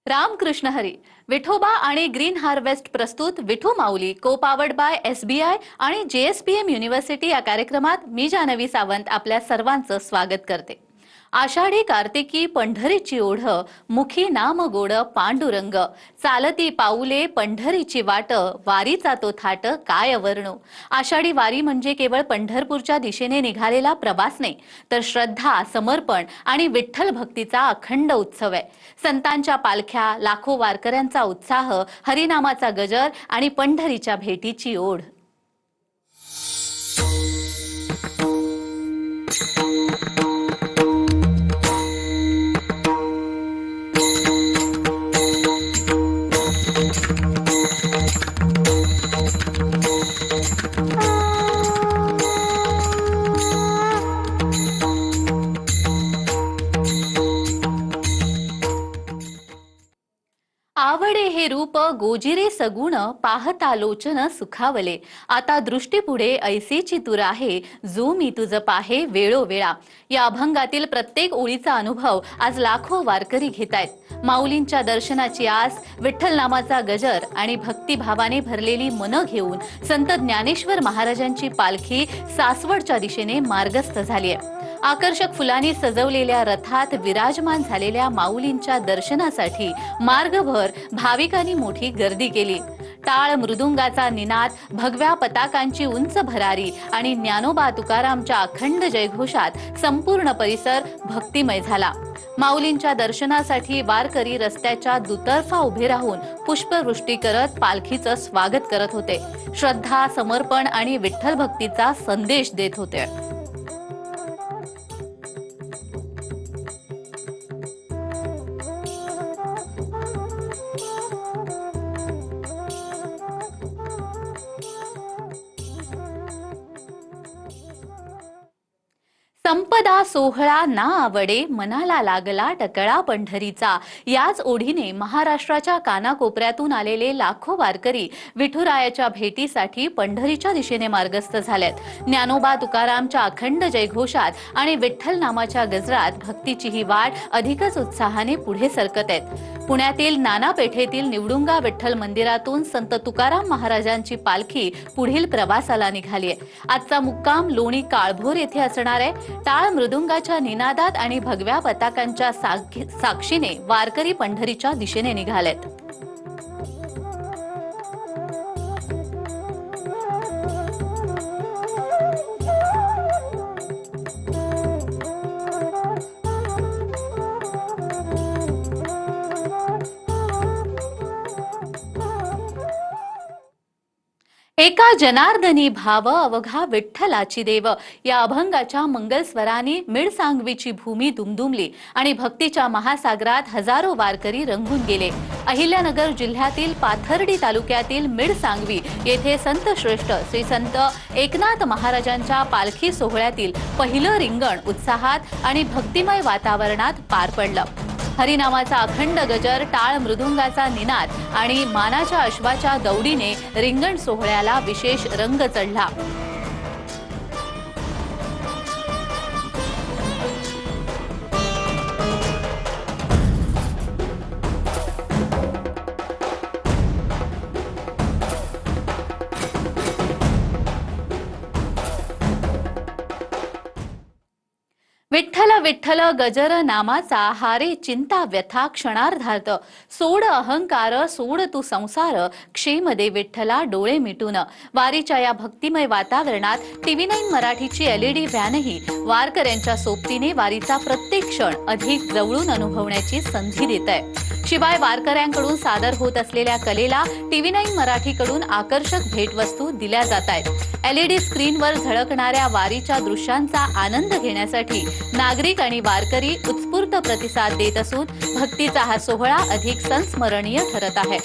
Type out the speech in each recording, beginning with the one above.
रामकृष्ण हरी. विठोबा आणि green harvest प्रस्तुत विठू माऊली को पावर्ड बाय SBI आणि JSPM युनिव्हर्सिटी या कार्यक्रमात मी जानवी सावंत आपल्या सर्वांचं स्वागत करते. आषाढी कार्तिकी पंढरीची ओढ, मुखी नाम गोड पांडुरंग, चालती पाऊले पंढरीची वाट, वारीचा तो थाट काय वर्णो. आषाढी वारी म्हणजे केवळ पंढरपूरच्या दिशेने निघालेला प्रवास नाही, तर श्रद्धा, समर्पण आणि विठ्ठल भक्तीचा अखंड उत्सव आहे. संतांच्या पालख्या, लाखो वारकऱ्यांचा उत्साह, हरिनामाचा गजर आणि पंढरीच्या भेटीची ओढ. आवडे हे रूप गोजिरे सगुण, पाहता लोचन सुखावले. आता दृष्टीपुढे ऐसीची तूर आहे, जो मी तुझ पाहे वेळोवेळा. या अभंगातील प्रत्येक ओळीचा अनुभव आज लाखो वारकरी घेतायत. माऊलींच्या दर्शनाची आस, विठ्ठल नामाचा गजर आणि भक्तिभावाने भरलेली मन घेऊन संत ज्ञानेश्वर महाराजांची पालखी सासवडच्या दिशेने मार्गस्थ झाली आहे. आकर्षक फुलांनी सजवलेल्या रथात विराजमान झालेल्या माऊलींच्या दर्शनासाठी मार्गभर भाविकांनी मोठी गर्दी केली. टाळ मृदुंगाचा निनाद, भगव्या पताकांची उंच भरारी आणि ज्ञानोबा तुकारामच्या अखंड जयघोषात संपूर्ण परिसर भक्तिमय झाला. माऊलींच्या दर्शनासाठी वारकरी रस्त्याच्या दुतर्फा उभे राहून पुष्पवृष्टी करत पालखीचं स्वागत करत होते. श्रद्धा, समर्पण आणि विठ्ठल भक्तीचा संदेश देत होते. संपदा सोहळा ना आवडे, मनाला लागला टकळा पंढरीचा. याच ओढीने महाराष्ट्राच्या कानाकोपऱ्यातून आलेले लाखो वारकरी विठुरायाच्या भेटीसाठी पंढरीच्या दिशेने मार्गस्थ झालेत. ज्ञानोबा तुकारामच्या अखंड जयघोषात आणि विठ्ठल नामाच्या गजरात भक्तीची ही वाट अधिकच उत्साहाने पुढे सरकत आहेत. पुण्यातील नाना पेठेतील निवडुंगा विठ्ठल मंदिरातून संत तुकाराम महाराजांची पालखी पुढील प्रवासाला निघाली आहे. आजचा मुक्काम लोणी काळभोर येथे असणार आहे. टाळ मृदुंगाच्या निनादात आणि भगव्या पताकांच्या साक्षीने वारकरी पंढरीच्या दिशेने निघालेत. एका जनार्दनी भाव, अवघा विठ्ठलाची देव. या अभंगाच्या मंगलस्वराने मिळसांगवीची भूमी दुमदुमली आणि भक्तीच्या महासागरात हजारो वारकरी रंगून गेले. अहिल्यानगर जिल्ह्यातील पाथर्डी तालुक्यातील मिळसांगवी येथे संत श्रेष्ठ श्री संत एकनाथ महाराजांच्या पालखी सोहळ्यातील पहिलं रिंगण उत्साहात आणि भक्तिमय वातावरणात पार पडलं. हरिनामाचा अखंड गजर, टाळ मृदुंगाचा निनाद आणि मानाच्या अश्वाच्या दौडीने रिंगण सोहळ्याला विशेष रंग चढला. विठ्ठल विठ्ठल गजर नामाचा, हारे चिंता व्यथा क्षणार्धात. सोड अहंकार, सोड तू संसार, क्षेम दे विठ्ठला डोळे मिटून. वारीच्या या भक्तिमय वातावरणात TV9 मराठीची LED व्हॅनही वारकऱ्यांच्या सोबतीने वारीचा प्रत्येक क्षण अधिक जवळून अनुभवण्याची संधी देत आहे. शिवाय वारकऱ्यांकडून सादर होत असलेल्या कलेला TV9 मराठीकडून आकर्षक भेटवस्तू दिल्या जात आहेत. LED स्क्रीनवर झळकणाऱ्या वारीच्या दृश्यांचा आनंद घेण्यासाठी नागरिक आणि वारकरी उत्स्फूर्त प्रतिसाद देत असून भक्तीचा हा सोहळा अधिक संस्मरणीय ठरत आहे.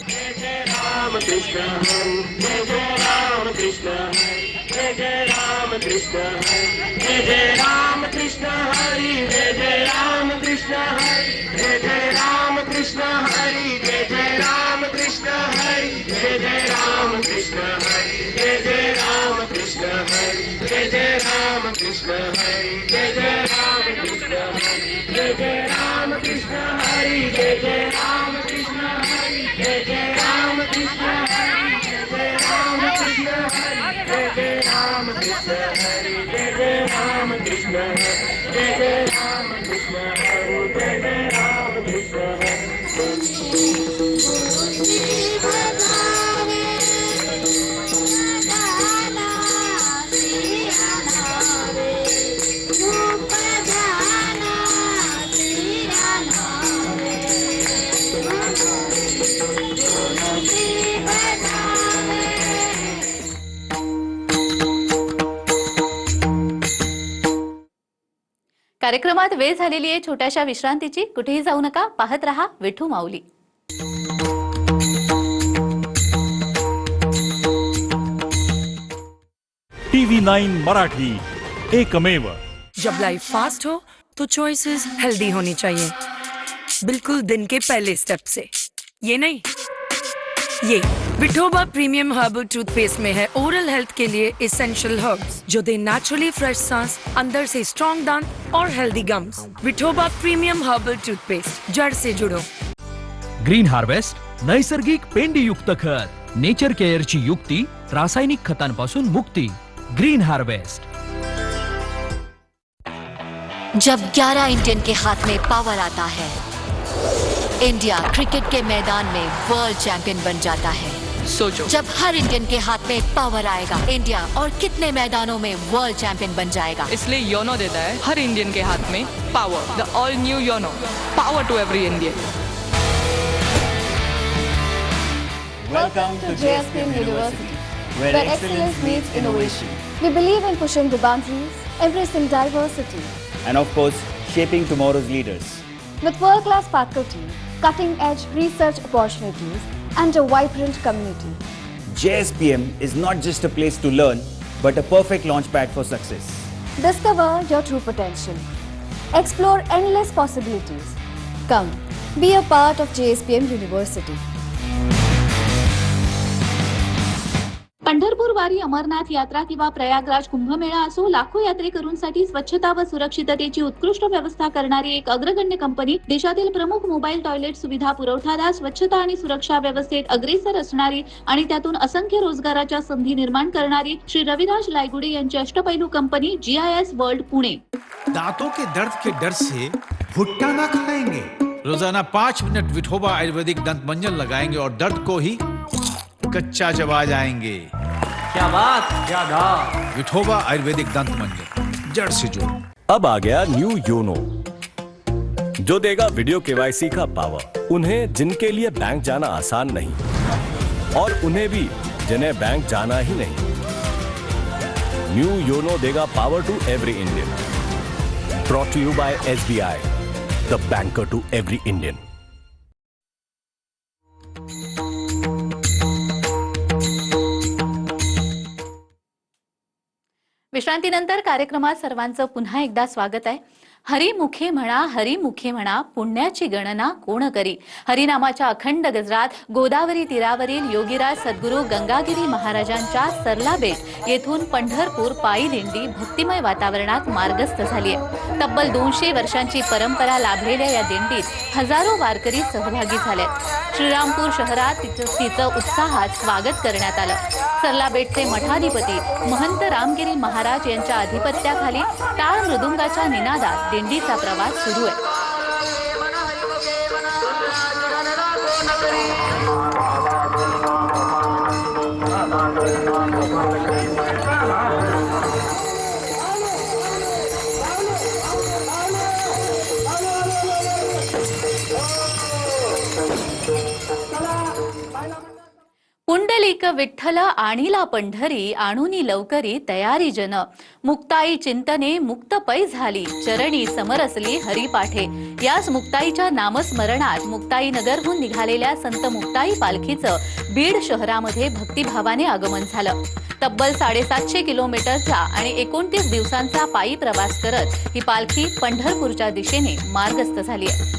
जय जय राम कृष्ण हरी, जय जय राम कृष्ण हरी, जय जय राम कृष्ण कार्यक्रमात वेळ झालेली आहे छोट्याशा विश्रांतीची. कुठेही जाऊ नका, पाहत रहा विठू माऊली. TV9 मराठी, एकमेव. जब लाइफ फास्ट हो तो चॉइसेस हेल्दी होनी चाहिए, बिल्कुल दिन के पहले स्टेप से. ये नहीं, ये विठोबा प्रीमियम हर्बल टूथपेस्ट में है ओरल हेल्थ के लिए एसेंशियल हर्ब्स जो दे नेचुरली फ्रेश सांस, अंदर से स्ट्रॉन्ग दांत और healthy gums. Vithoba premium herbal toothpaste, जड़ से जुड़ो. ग्रीन हार्वेस्ट नैसर्गिक पेंडीयुक्त खत, नेचर केअरची युक्ती, रासायनिक खतांपासून मुक्ती. Green harvest. जब 11 इंडियन के हाथ में पावर आता है, इंडिया क्रिकेट के मैदान में वर्ल्ड चैंपियन बन जाता है. सोचो, जब हर इंडियन के हाथ में पावर आएगा, इंडिया और कितने मैदानों में वर्ल्ड चैंपियन बन जाएगा. इसलिए योनो देता है हर इंडियन के हाथ में power. The all new YONO, power to every Indian. Welcome to JSPM University, where excellence meets innovation. We believe in pushing the boundaries, embracing diversity, and of course, shaping tomorrow's leaders. with world-class faculty, cutting-edge research opportunities, and a vibrant community. JSPM is not just a place to learn, but a perfect launchpad for success. Discover your true potential. Explore endless possibilities. Come, be a part of JSPM University. Pandharpur वारी, अमरनाथ यात्रा किंवा प्रयागराज कुंभमेळा असो, लाखो यात्रेकरूंसाठी स्वच्छता व सुरक्षिततेची उत्कृष्ट व्यवस्था करणारी एक अग्रगण्य कंपनी, देशातील प्रमुख मोबाईल टॉयलेट सुविधा पुरवठादार, स्वच्छता आणि सुरक्षा व्यवस्थेत अग्रेसर असणारी आणि त्यातून असंख्य रोजगाराच्या संधी निर्माण करणारी श्री रविराज लायगुडे यांची अष्टपैलू कंपनी GIS वर्ल्ड पुणे. दांतों के दर्द के डर से भुट्टा ना खाएंगे, रोजाना 5 मिनट विठोबा आयुर्वेदिक दंत मंजन लगाएंगे और दर्द को ही कच्चा चबा जाएंगे. क्या बात, क्या बात. विठोबा आयुर्वेदिक दंत मंजन, जड़ से जोड़. अब आ गया न्यू योनो, जो देगा वीडियो KYC का पावर. उन्हें जिनके लिए बैंक जाना आसान नहीं, और उन्हें भी जिन्हें बैंक जाना ही नहीं. न्यू योनो देगा power to every Indian. Brought to you by SBI, the banker to every Indian. विश्रांतीनंतर कार्यक्रमात सर्वांचं पुन्हा एकदा स्वागत आहे. हरिमुखे म्हणा, हरिमुखे म्हणा, पुण्याची गणना कोण करी. हरिनामाच्या अखंड गजरात गोदावरी तीरावरील योगीराज सद्गुरू गंगागिरी महाराजांच्या सरला बेट येथून पंढरपूर पायी दिंडी भक्तिमय वातावरणात मार्गस्थ झाली आहे. तब्बल 200 वर्षांची परंपरा लाभलेल्या या दिंडीत हजारो वारकरी सहभागी झाले. श्रीरामपूर शहरात तिचं उत्साहात स्वागत करण्यात आलं. सरला बेटचे मठाधिपती महंत रामगिरी महाराज यांच्या अधिपत्याखाली टाळ मृदुंगाच्या निनादात दिंडीचा प्रवास सुरू आहे. पुंडलिक विठ्ठल आणिला पंढरी, आणुनी लवकरी तयारी जन. मुक्ताई चिंतने मुक्त पै झाली, चरणी समरसली हरिपाठे. याच मुक्ताईच्या नामस्मरणात मुक्ताई नगरहून निघालेल्या संत मुक्ताई पालखीचं बीड शहरामध्ये भक्तिभावाने आगमन झालं. तब्बल 750 किलोमीटरचा आणि 29 दिवसांचा पायी प्रवास करत ही पालखी पंढरपूरच्या दिशेने मार्गस्थ झाली आहे.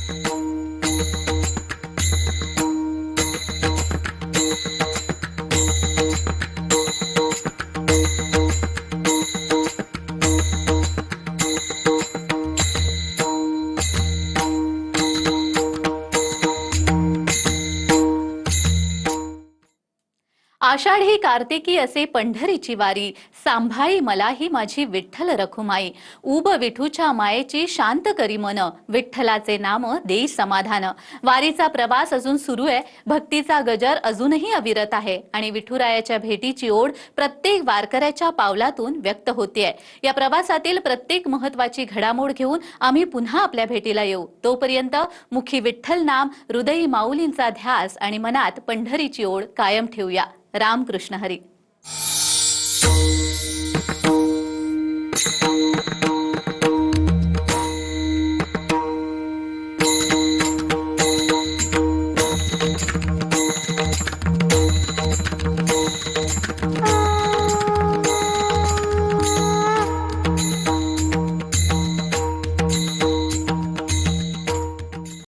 आषाढी कार्तिकी असे पंढरीची वारी, सांभाळी मला ही माझी विठ्ठल रखुमाई. उब विठूच्या मायेची शांत करी मन, विठ्ठलाचे नाम देई समाधान. वारीचा प्रवास अजून सुरू आहे. भक्तीचा गजर अजूनही अविरत आहे आणि विठुरायाच्या भेटीची ओढ प्रत्येक वारकऱ्याच्या पावलातून व्यक्त होतेय. या प्रवासातील प्रत्येक महत्त्वाची घडामोड घेऊन आम्ही पुन्हा आपल्या भेटीला येऊ. तोपर्यंत मुखी विठ्ठल नाम, हृदयी माऊलींचा ध्यास आणि मनात पंढरीची ओढ कायम ठेवूया. रामकृष्ण हरी.